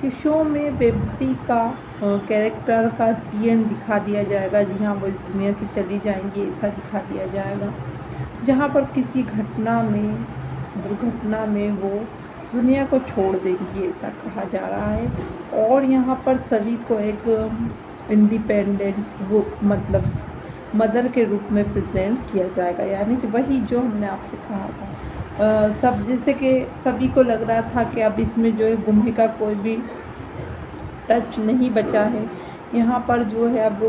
कि शो में बेबी का कैरेक्टर का एंड दिखा दिया जाएगा, जी हाँ वो इस दुनिया से चली जाएंगी ऐसा दिखा दिया जाएगा, जहाँ पर किसी दुर्घटना में वो दुनिया को छोड़ देंगी ऐसा कहा जा रहा है। और यहाँ पर सभी को एक इंडिपेंडेंट वो मतलब मदर के रूप में प्रेजेंट किया जाएगा, यानी कि वही जो हमने आपसे कहा था। सब जैसे कि सभी को लग रहा था कि अब इसमें जो है गुम्हे का कोई भी टच नहीं बचा है, यहाँ पर जो है अब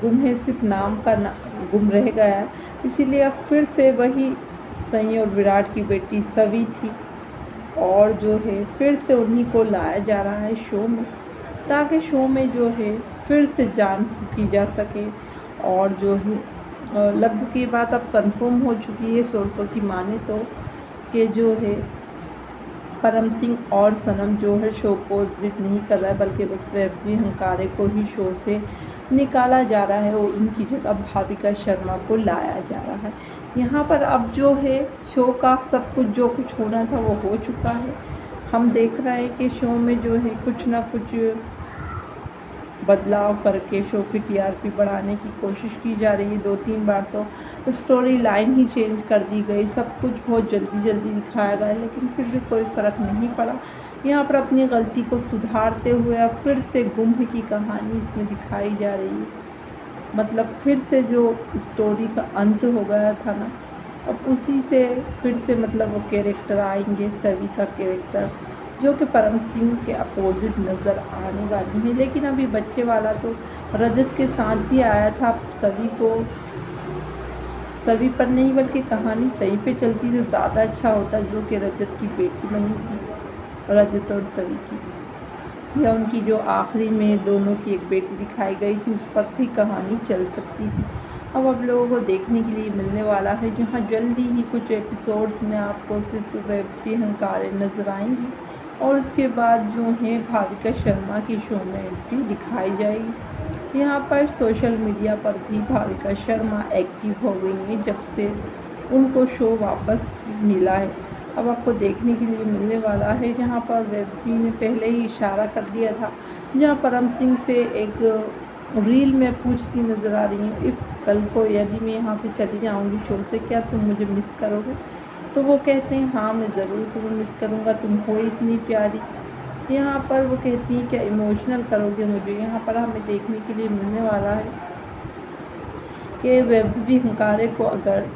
गुम्हे सिर्फ नाम का गुम रह गया है। इसीलिए अब फिर से वही सनी और विराट की बेटी सवी थी और जो है फिर से उन्हीं को लाया जा रहा है शो में, ताकि शो में जो है फिर से जांच की जा सके। और जो है लगभग ये बात अब कंफर्म हो चुकी है सोर्सों की माने तो, कि जो है परम सिंह और सनम जो है शो को एग्जिट नहीं कर रहा है, बल्कि बस वैभवी हंकारे को ही शो से निकाला जा रहा है और उनकी जगह भाविका शर्मा को लाया जा रहा है। यहाँ पर अब जो है शो का सब कुछ जो कुछ होना था वो हो चुका है। हम देख रहे हैं कि शो में जो है कुछ ना कुछ बदलाव करके शो की टीआरपी बढ़ाने की कोशिश की जा रही है। 2-3 बार तो स्टोरी लाइन ही चेंज कर दी गई, सब कुछ बहुत जल्दी दिखाया गया, लेकिन फिर भी कोई फ़र्क नहीं पड़ा। यहाँ पर अपनी गलती को सुधारते हुए अब फिर से गुम्ह की कहानी इसमें दिखाई जा रही है। मतलब फिर से जो स्टोरी का अंत हो गया था ना, अब उसी से फिर से मतलब वो कैरेक्टर आएंगे, सभी का कैरेक्टर जो कि परम सिंह के अपोजिट नज़र आने वाली है। लेकिन अभी बच्चे वाला तो रजत के साथ भी आया था, सभी पर नहीं बल्कि कहानी सही पे चलती तो ज़्यादा अच्छा होता, जो कि रजत की बेटी बनी थी, रजत और सभी की, या उनकी जो आखिरी में दोनों की एक बेटी दिखाई गई थी उस पर भी कहानी चल सकती थी। अब लोगों को देखने के लिए मिलने वाला है, जहाँ जल्दी ही कुछ एपिसोड्स में आपको सिर्फ वैभवी हंकारे नजर आएंगी और उसके बाद जो है भाविका शर्मा की शो में एंट्री दिखाई जाएगी। यहाँ पर सोशल मीडिया पर भी भाविका शर्मा एक्टिव हो गई है जब से उनको शो वापस मिला है। अब आपको देखने के लिए मिलने वाला है, जहाँ पर वैभवी ने पहले ही इशारा कर दिया था, जहाँ परम सिंह से एक रील में पूछती नज़र आ रही हैं, इफ़ कल को यदि मैं यहाँ से चली जाऊँगी शो से, क्या तुम मुझे मिस करोगे? तो वो कहते हैं हाँ मैं ज़रूर तुम्हें मिस करूँगा, तुम हो इतनी प्यारी। यहाँ पर वो कहती हैं क्या इमोशनल करोगे मुझे। यहाँ पर हमें देखने के लिए मिलने वाला है कि वैभवी हंकारे को अगर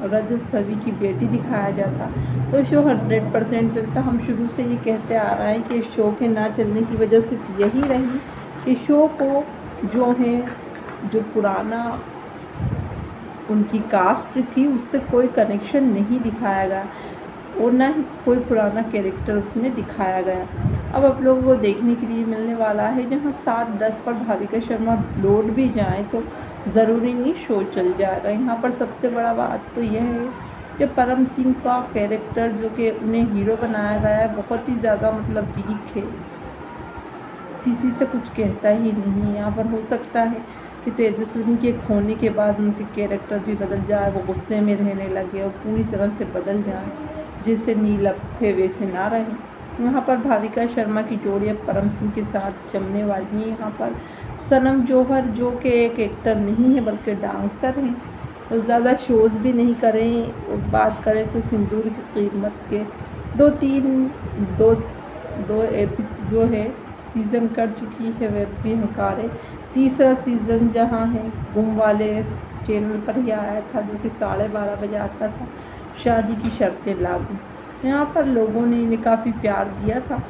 रजत सभी की बेटी दिखाया जाता तो शो 100% चलता। हम शुरू से ये कहते आ रहे हैं कि शो के ना चलने की वजह सिर्फ यही रही कि शो को जो पुराना उनकी कास्ट थी उससे कोई कनेक्शन नहीं दिखाया गया और ना ही कोई पुराना कैरेक्टर उसमें दिखाया गया। अब आप लोगों को देखने के लिए मिलने वाला है, जहाँ 7-10 पर भाविका शर्मा लौट भी जाए तो ज़रूरी नहीं शो चल जाएगा। यहाँ पर सबसे बड़ा बात तो यह है कि परम सिंह का कैरेक्टर जो कि उन्हें हीरो बनाया गया है बहुत ही ज़्यादा मतलब वीक है, किसी से कुछ कहता ही नहीं। यहाँ पर हो सकता है कि तेजस्विनी के खोने के बाद उनके कैरेक्टर भी बदल जाए, वो गुस्से में रहने लगे और पूरी तरह से बदल जाए, जैसे नीलम थे वैसे ना रहे। यहाँ पर भाविका शर्मा की जोड़ी अब परम सिंह के साथ जमने वाली है। यहाँ पर सनम जौहर जो कि एक एक्टर नहीं है बल्कि डांसर हैं, तो ज़्यादा शोज़ भी नहीं करें और बात करें तो सिंदूर की कीमत के दो जो है सीज़न कर चुकी है वैभवी हंकारे। तीसरा सीज़न जहां है गुम वाले चैनल पर ही आया था, जो कि 12:30 बजे आता था, शादी की शर्तें लागू। यहाँ पर लोगों ने इन्हें काफ़ी प्यार दिया था।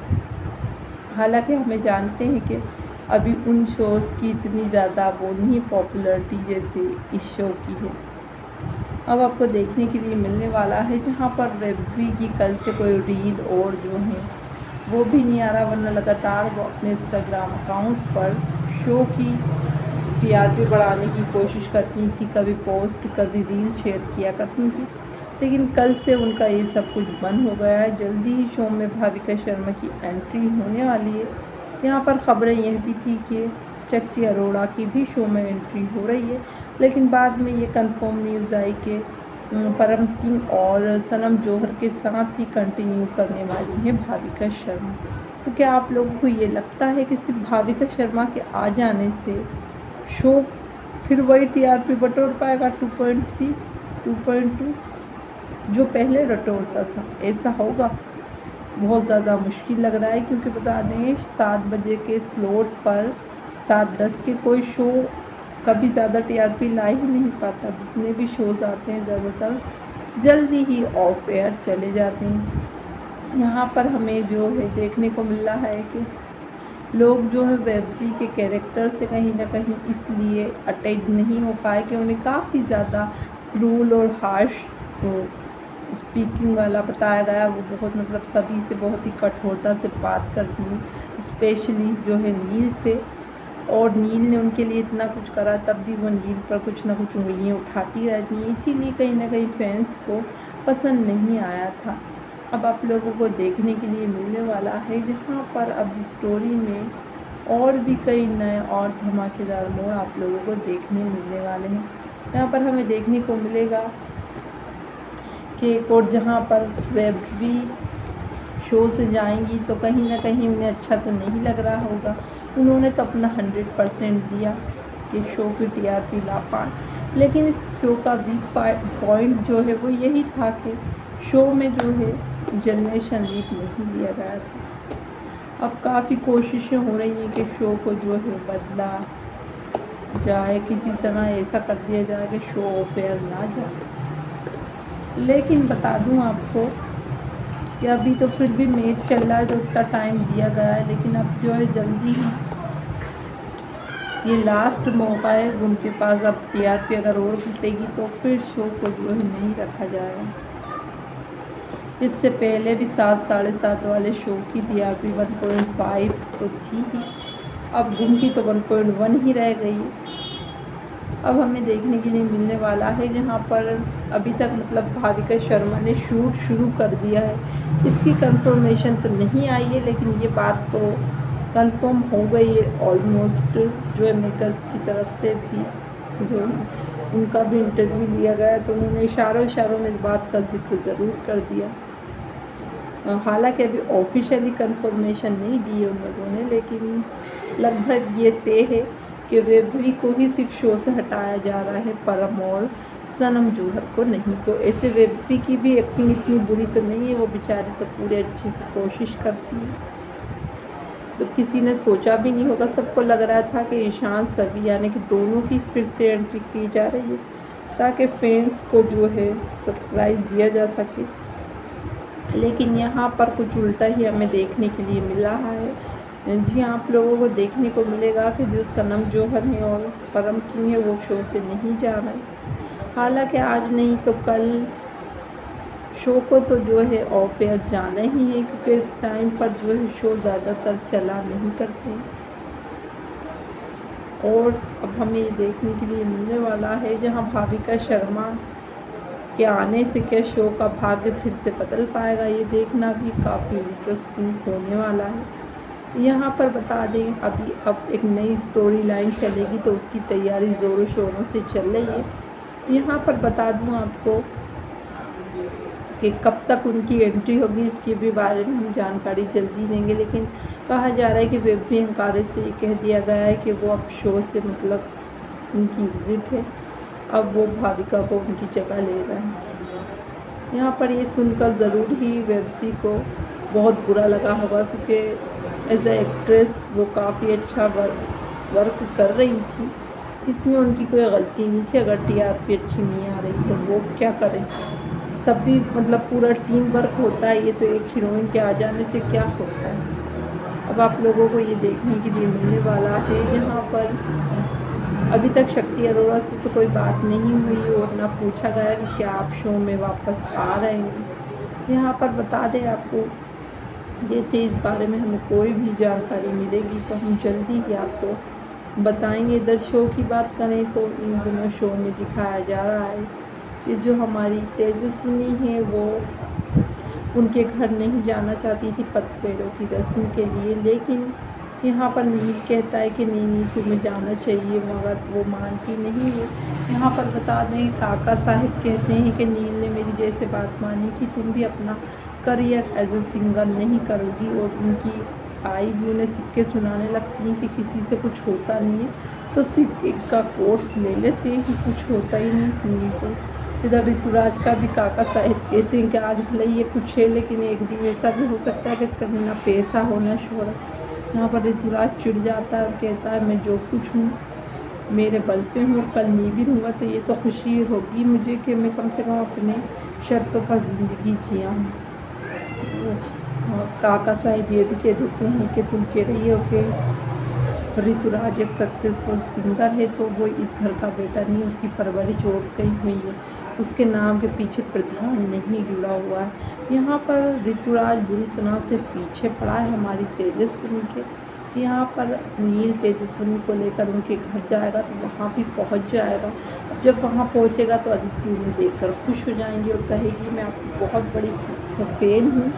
हालांकि हमें जानते हैं कि अभी उन शोज़ की इतनी ज़्यादा वो नहीं पॉपुलरिटी जैसे इस शो की है। अब आपको देखने के लिए मिलने वाला है, जहाँ पर वैभवी की कल से कोई रील और जो है वो भी नहीं आ रहा, वरना लगातार वो अपने इंस्टाग्राम अकाउंट पर शो की टीआरपी बढ़ाने की कोशिश करती थी, कभी पोस्ट कभी रील शेयर किया करती थी। लेकिन कल से उनका ये सब कुछ बंद हो गया है। जल्दी ही शो में भाविका शर्मा की एंट्री होने वाली है। यहाँ पर खबरें यह भी थी कि शक्ति अरोड़ा की भी शो में एंट्री हो रही है, लेकिन बाद में ये कंफर्म न्यूज़ आई कि परम सिंह और सनम जौहर के साथ ही कंटिन्यू करने वाली है भाविका शर्मा। तो क्या आप लोगों को ये लगता है कि सिर्फ भाविका शर्मा के आ जाने से शो फिर वही टीआरपी बटोर पाएगा 2.3 2.2 जो पहले बटोरता था? ऐसा होगा? बहुत ज़्यादा मुश्किल लग रहा है, क्योंकि बता दें 7 बजे के स्लॉट पर 7:10 के कोई शो कभी ज़्यादा टीआरपी ला ही नहीं पाता। जितने भी शोज़ आते हैं ज़्यादातर जल्दी ही ऑफ एयर चले जाते हैं। यहाँ पर हमें जो है देखने को मिल रहा है कि लोग जो है वेब के कैरेक्टर से कहीं ना कहीं इसलिए अटैच नहीं हो पाए कि उन्हें काफ़ी ज़्यादा क्रूल और हार्श स्पीकिंग वाला बताया गया। वो बहुत मतलब सभी से बहुत ही कठोरता से बात करती हैं, स्पेशली जो है नील से। और नील ने उनके लिए इतना कुछ करा, तब भी वो नील पर कुछ ना कुछ उंगलियाँ उठाती रहती हैं। इसीलिए कहीं ना कहीं फैंस को पसंद नहीं आया था। अब आप लोगों को देखने के लिए मिलने वाला है जहाँ पर अब स्टोरी में और भी कई नए और धमाकेदार मोड़ आप लोगों को देखने मिलने वाले हैं। यहाँ पर हमें देखने को मिलेगा कि एक और जहाँ पर वेब भी शो से जाएंगी तो कहीं ना कहीं उन्हें अच्छा तो नहीं लग रहा होगा। उन्होंने तो अपना 100% दिया कि शो की टीआरपी ला पाए, लेकिन इस शो का वीक पॉइंट जो है वो यही था कि शो में जो है जनरेशन लीप नहीं लिया गया था। अब काफ़ी कोशिशें हो रही हैं कि शो को जो है बदला जाए, किसी तरह ऐसा कर दिया जाए कि शो ऑफ एयर ना जाए। लेकिन बता दूं आपको कि अभी तो फिर भी मैच चल रहा है तो उतना टाइम दिया गया है, लेकिन अब जो है जल्दी ही ये लास्ट मौका है उनके पास। अब टीआरपी अगर और घटेगी तो फिर शो को जो है नहीं रखा जाएगा। इससे पहले भी 7 साढ़े 7 वाले शो की टीआरपी 1.5 तो थी ही, अब गुम की तो 1.1 ही रह गई। अब हमें देखने के लिए मिलने वाला है जहाँ पर अभी तक मतलब भाविका शर्मा ने शूट शुरू कर दिया है। इसकी कंफर्मेशन तो नहीं आई है, लेकिन ये बात तो कंफर्म हो गई है ऑलमोस्ट। जो है मेकर्स की तरफ से भी जो उनका भी इंटरव्यू लिया गया तो उन्होंने इशारों में इस बात का जिक्र ज़रूर कर दिया। हालांकि अभी ऑफिशियली कंफर्मेशन नहीं दी है उन लोगों ने, लेकिन लगभग ये तय है कि वेबवी को ही सिर्फ शो से हटाया जा रहा है, परम और सनम जौहर को नहीं। तो ऐसे वेबवी की भी एक्टिंग इतनी बुरी तो नहीं है, वो बेचारी तो पूरे अच्छे से कोशिश करती है। तो किसी ने सोचा भी नहीं होगा, सबको लग रहा था कि ईशान सभी यानी कि दोनों की फिर से एंट्री की जा रही है ताकि फैंस को जो है सरप्राइज़ दिया जा सके। लेकिन यहाँ पर कुछ उल्टा ही हमें देखने के लिए मिल रहा है। जी आप लोगों को देखने को मिलेगा कि जो सनम जौहर है और परम सिंह है वो शो से नहीं जा रहे। हालांकि आज नहीं तो कल शो को तो जो है ऑफ एयर जाना ही है, क्योंकि इस टाइम पर जो है शो ज़्यादातर चला नहीं करते। और अब हमें ये देखने के लिए मिलने वाला है जहां भाविका शर्मा के आने से क्या शो का भाग्य फिर से बदल पाएगा, ये देखना भी काफ़ी इंटरेस्टिंग होने वाला है। यहाँ पर बता दें अब एक नई स्टोरी लाइन चलेगी तो उसकी तैयारी ज़ोरों शोरों से चल रही है। यहाँ पर बता दूँ आपको कि कब तक उनकी एंट्री होगी इसके भी बारे में हम जानकारी जल्दी देंगे, लेकिन कहा जा रहा है कि वेब अंकारे से ये कह दिया गया है कि वो अब शो से मतलब उनकी एग्ज़िट है, अब वो भाविका को उनकी जगह ले रहे हैं। यहाँ पर ये सुनकर ज़रूर ही वेब को बहुत बुरा लगा होगा, क्योंकि एज ए एक्ट्रेस वो काफ़ी अच्छा वर्क कर रही थी, इसमें उनकी कोई गलती नहीं थी। अगर टीआरपी अच्छी नहीं आ रही तो वो क्या करें, सभी मतलब पूरा टीम वर्क होता है, ये तो एक हीरोइन के आ जाने से क्या होता है। अब आप लोगों को ये देखने के लिए मिलने वाला है जहाँ पर अभी तक शक्ति अरोड़ा से तो कोई बात नहीं हुई और ना पूछा गया कि क्या आप शो में वापस आ रहे हैं। यहाँ पर बता दें आपको, जैसे इस बारे में हमें कोई भी जानकारी मिलेगी तो हम जल्दी ही आपको बताएंगे। इधर शो की बात करें तो इन दिनों शो में दिखाया जा रहा है कि जो हमारी तेजस्विनी है वो उनके घर नहीं जाना चाहती थी पत फेरों की रस्म के लिए, लेकिन यहाँ पर नील कहता है कि नहीं तुम्हें जाना चाहिए, मगर वो मानती नहीं है। यहाँ पर बता दें काका साहिब कहते हैं कि नील ने मेरी जैसे बात मानी थी, तुम भी अपना करियर एज ए सिंगर नहीं करोगी और उनकी भाई भी उन्हें सिक्के सुनाने लगती हैं कि किसी से कुछ होता नहीं है, तो सिक्के का कोर्स ले लेते हैं कि कुछ होता ही नहीं सिंगी को। इधर ऋतुराज का भी काका साहब कहते हैं कि आज भले ये कुछ है, लेकिन एक दिन ऐसा भी हो सकता है कि इसका ना पैसा हो ना शोहरत। यहाँ पर ऋतुराज चिढ़ जाता है और कहता है मैं जो कुछ हूँ मेरे बल पे हूँ, कल नहीं भी रहूँगा तो ये तो खुशी होगी मुझे कि मैं कम से कम अपने शर्तों पर ज़िंदगी जिया हूँ। काका साहब ये भी कह देते हैं कि तुम कह रही हो कि ऋतुराज एक सक्सेसफुल सिंगर है, तो वो इस घर का बेटा नहीं, उसकी परवरिश और कहीं हुई है, उसके नाम के पीछे प्रधान नहीं जुड़ा हुआ है। यहाँ पर ऋतुराज बुरी तरह से पीछे पड़ा है हमारी तेजस्विनी के। यहाँ पर नील तेजस्विनी को लेकर उनके घर जाएगा तो वहाँ भी पहुँच जाएगा। अब जब वहाँ पहुँचेगा तो अदिति उन्हें देखकर खुश हो जाएंगी और कहेगी मैं आपकी बहुत बड़ी फैन हूँ,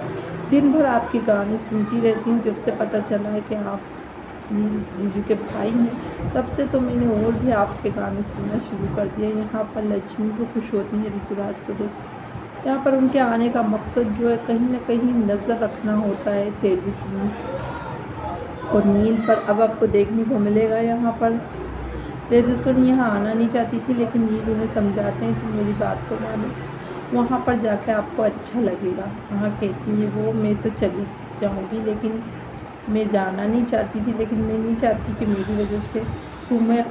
दिन भर आपके गाने सुनती रहती हूँ, जब से पता चला है कि आप जीजू के भाई हैं तब से तो मैंने और भी आपके गाने सुनना शुरू कर दिया। यहाँ पर लक्ष्मी को खुश होती है ऋतुराज को देख। यहाँ पर उनके आने का मकसद जो है कहीं ना कहीं नज़र रखना होता है तेजस्वी और नील पर। अब आपको देखने को मिलेगा यहाँ पर तेजस्वी यहाँ आना नहीं चाहती थी, लेकिन नील उन्हें समझाते हैं कि मेरी बात को मानो, वहाँ पर जाकर आपको अच्छा लगेगा। वहाँ कहती है वो मैं तो चली जाऊँगी, लेकिन मैं जाना नहीं चाहती थी, लेकिन मैं नहीं चाहती कि मेरी वजह से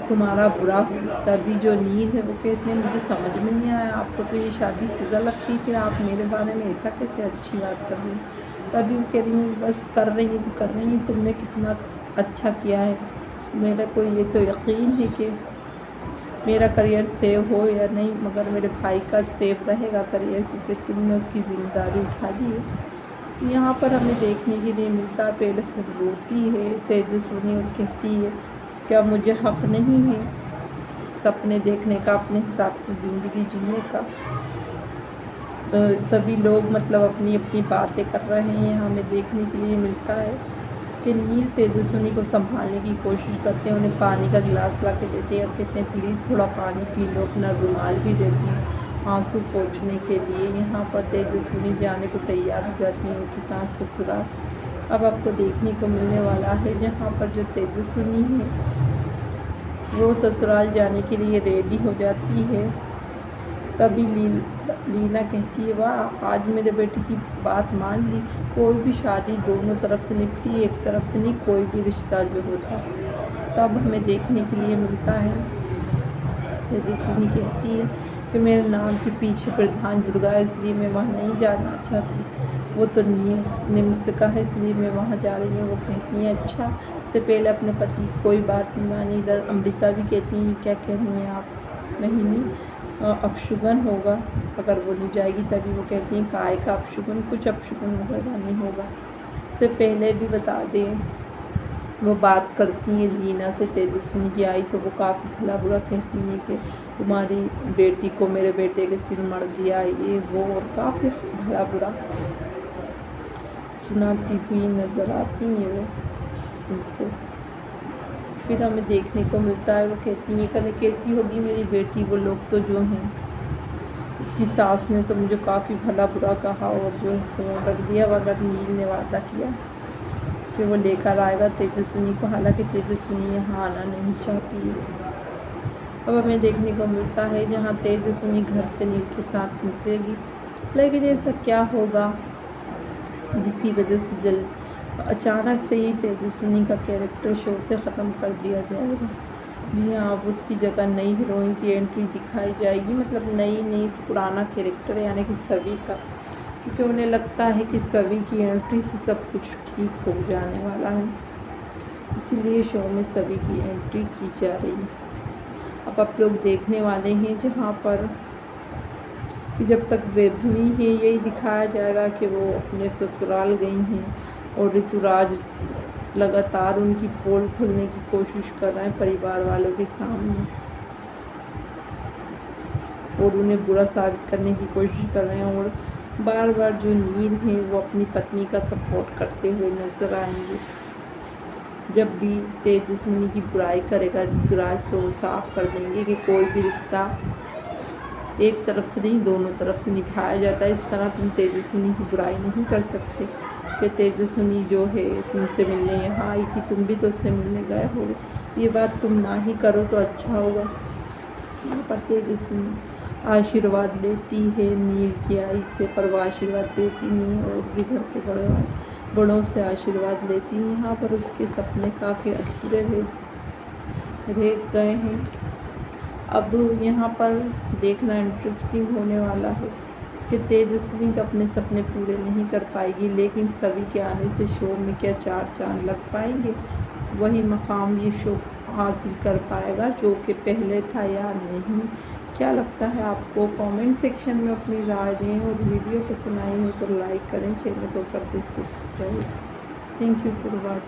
तुम्हारा बुरा हो। तभी जो नील है वो कहते हैं मुझे समझ में नहीं आया, आपको तो ये शादी सजा लगती, फिर आप मेरे बारे में ऐसा कैसे अच्छी बात कर रही हैं। तभी वो कह रही हैं बस कर रही है तो कर रही है, तुमने कितना अच्छा किया है, मेरा कोई ये तो यकीन है कि मेरा करियर सेव हो या नहीं, मगर मेरे भाई का सेव रहेगा करियर, क्योंकि तुमने उसकी जिम्मेदारी उठा दी है। यहाँ पर हमें देखने के लिए मिलता है पहले फिर रोती है तेजस्विनी और कहती है क्या मुझे हक़ नहीं है सपने देखने का, अपने हिसाब से ज़िंदगी जीने का। सभी लोग मतलब अपनी अपनी बातें कर रहे हैं। हमें देखने के लिए मिलता है कि नील तेजस्विनी को संभालने की कोशिश करते हैं, उन्हें पानी का गिलास ला के देते हैं और कहते हैं प्लीज़ थोड़ा पानी पी लो, अपना रुमाल भी देती हैं आंसू पोंछने के लिए। यहाँ पर तेजस्विनी जाने को तैयार हो जाती है उनके साथ ससुराल। अब आपको देखने को मिलने वाला है जहाँ पर जो तेजस्विनी है वो ससुराल जाने के लिए रेडी हो जाती है। तभी लीना कहती है वाह आज मेरे बेटे की बात मान ली, कोई भी शादी दोनों तरफ से निपटी, एक तरफ से नहीं, कोई भी रिश्ता जो होता। तब हमें देखने के लिए मिलता है तेजस्विनी कहती है कि मेरे नाम के पीछे प्रधान जुड़ गया, इसलिए मैं वहाँ नहीं जाना चाहती। वो तो नील ने मुझसे कहा है इसलिए मैं वहाँ जा रही हूँ। वो कहती हैं अच्छा, उससे पहले अपने पति कोई बात नहीं मानी। इधर अमृता भी कहती हैं क्या कह रही हैं आप, नहीं अपशुगन होगा अगर वो नहीं जाएगी। तभी वो कहती हैं काय का अपशुगन, कुछ अपशुगन होगा नहीं होगा। उससे पहले भी बता दें वो बात करती हैं लीना से, तेजस्विनी की आई तो वो काफ़ी भला बुरा कहती हैं कि तुम्हारी बेटी को मेरे बेटे के सिर मर दिया ये वो, और काफ़ी भला बुरा सुनाती हुई नज़र आती हैं वो उनको। फिर हमें देखने को मिलता है वो कहती हैं कल कैसी होगी मेरी बेटी, वो लोग तो जो हैं उसकी सास ने तो मुझे काफ़ी भला बुरा कहा और जो फ़ोन रख दिया, वगैरह नील ने वादा किया कि वो लेकर आएगा तेजस्विनी को, हालांकि तेजस्विनी यहाँ आना नहीं चाहती है। अब हमें देखने को मिलता है जहाँ तेजस्विनी घर से नील के साथ निकलेगी, लेकिन ऐसा क्या होगा जिसकी वजह से अचानक से ही तेजस्विनी का कैरेक्टर शो से ख़त्म कर दिया जाएगा। जी हाँ, अब उसकी जगह नई हीरोइन की एंट्री दिखाई जाएगी, मतलब नई पुराना कैरेक्टर यानी कि सभी का, क्योंकि उन्हें लगता है कि सभी की एंट्री से सब कुछ ठीक हो जाने वाला है, इसीलिए शो में सभी की एंट्री की जा रही है। अब आप लोग देखने वाले हैं जहाँ पर जब तक वैभवी है यही दिखाया जाएगा कि वो अपने ससुराल गई हैं और ऋतुराज लगातार उनकी पोल खोलने की कोशिश कर रहे हैं परिवार वालों के सामने और उन्हें बुरा साबित करने की कोशिश कर रहे हैं, और बार बार जो नील हैं वो अपनी पत्नी का सपोर्ट करते हुए नजर आएंगे। जब भी तेजस्विनी की बुराई करेगा ऋतुराज तो वो साफ कर देंगे कि कोई भी रिश्ता एक तरफ से नहीं दोनों तरफ से निभाया जाता है, इस तरह तुम तेजस्विनी की बुराई नहीं कर सकते। कि तेजस्विनी जो है तुमसे मिलने यहाँ आई थी, तुम भी तो उससे मिलने गए हो, ये बात तुम ना ही करो तो अच्छा होगा। यहाँ पर तेजस्विनी आशीर्वाद लेती है नील की आई से, पर वो आशीर्वाद देती नहीं और भी घर के बड़ों से आशीर्वाद लेती है। यहाँ पर उसके सपने काफ़ी अधूरे रह गए हैं। अब यहाँ पर देखना इंटरेस्टिंग होने वाला है कि तेजस्विनी अपने सपने पूरे नहीं कर पाएगी, लेकिन सभी के आने से शो में क्या 4 चांद लग पाएंगे, वही मकाम ये शो हासिल कर पाएगा जो कि पहले था या नहीं। क्या लगता है आपको? कमेंट सेक्शन में अपनी राय दें और वीडियो पसंद आई हो तो लाइक करें, चैनल को कर दें subscribe. Thank you for watching.